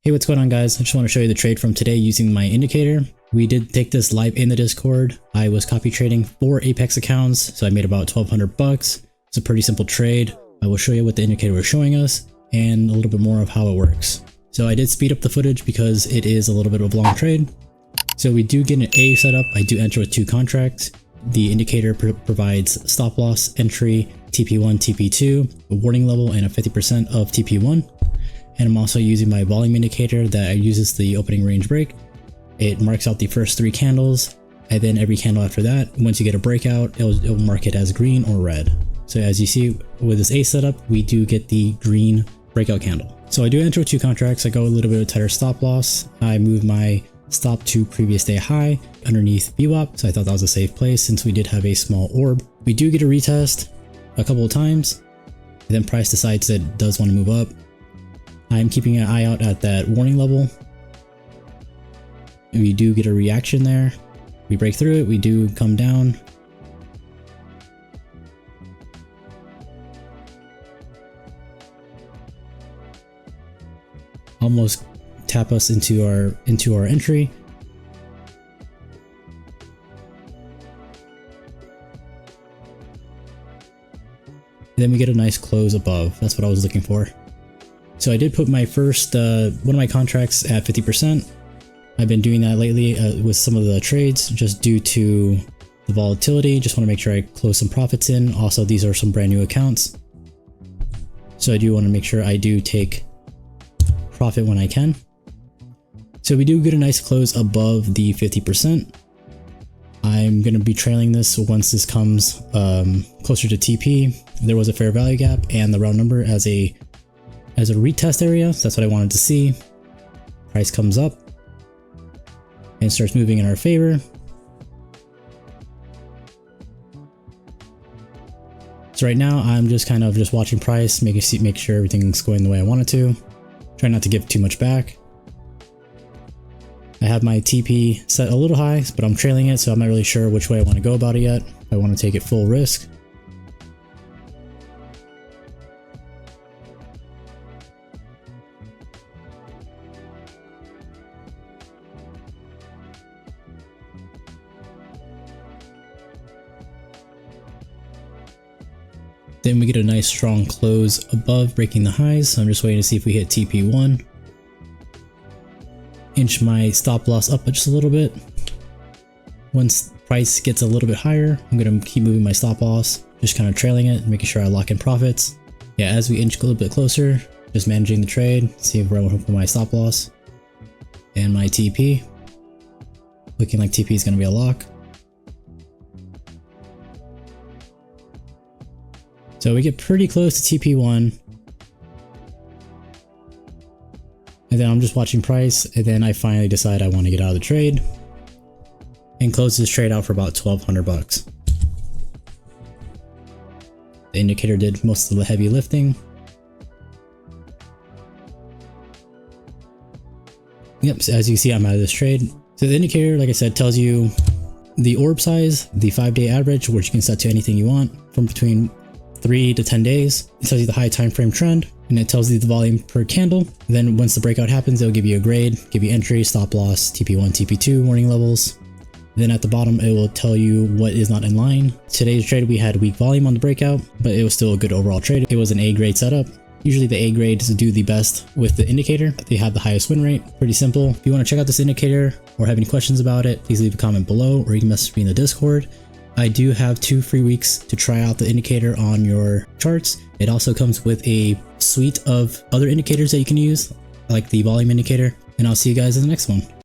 Hey, what's going on guys? I just want to show you the trade from today using my indicator. We did take this live in the Discord. I was copy trading 4 Apex accounts, so I made about 1,200 bucks. It's a pretty simple trade. I will show you what the indicator was showing us and a little bit more of how it works. So I did speed up the footage because it is a little bit of a long trade. So we do get an A setup. I do enter with 2 contracts. The indicator provides stop loss, entry, TP1, TP2, a warning level, and a 50% of TP1. And I'm also using my volume indicator that uses the opening range break. It marks out the first 3 candles, and then every candle after that, once you get a breakout, it'll mark it as green or red. So as you see with this A setup, we do get the green breakout candle. So I do enter with 2 contracts. I go a little bit of tighter stop loss. I move my stop to previous day high underneath VWAP, so I thought that was a safe place since we did have a small orb. We do get a retest a couple of times, and then price decides that it does want to move up. I'm keeping an eye out at that warning level. We do get a reaction there. We break through it, we do come down. Almost tap us into our entry. Then we get a nice close above. That's what I was looking for. So I did put my first one of my contracts at 50%. I've been doing that lately with some of the trades just due to the volatility. Just want to make sure I close some profits in. Also, these are some brand new accounts, so I do want to make sure I do take profit when I can. So we do get a nice close above the 50%. I'm going to be trailing this once this comes closer to TP. There was a fair value gap and the round number as a retest area, so that's what I wanted to see. Price comes up and starts moving in our favor. So right now I'm just kind of watching price, make sure everything's going the way I want it to. Try not to give too much back. I have my TP set a little high, but I'm trailing it, so I'm not really sure which way I want to go about it yet. I want to take it full risk. Then we get a nice strong close above, breaking the highs. So I'm just waiting to see if we hit TP1. Inch my stop loss up just a little bit. Once price gets a little bit higher, I'm going to keep moving my stop loss, just kind of trailing it, making sure I lock in profits. Yeah, as we inch a little bit closer, just managing the trade, see where I want to put my stop loss and my TP. Looking like TP is going to be a lock. So we get pretty close to TP1. And then I'm just watching price, and then I finally decide I want to get out of the trade and close this trade out for about 1,200 bucks. The indicator did most of the heavy lifting. Yep, so as you see, I'm out of this trade. So the indicator, like I said, tells you the orb size, the 5-day average, which you can set to anything you want from between 3 to 10 days. It tells you the high time frame trend, and it tells you the volume per candle. Then once the breakout happens, it'll give you a grade, give you entry, stop loss, TP1, TP2 warning levels. Then at the bottom, it will tell you what is not in line. Today's trade, we had weak volume on the breakout, but it was still a good overall trade. It was an A grade setup. Usually the A grades do the best with the indicator. They have the highest win rate. Pretty simple. If you want to check out this indicator or have any questions about it, please leave a comment below, or you can message me in the Discord. I do have 2 free weeks to try out the indicator on your charts. It also comes with a suite of other indicators that you can use, like the volume indicator, and I'll see you guys in the next one.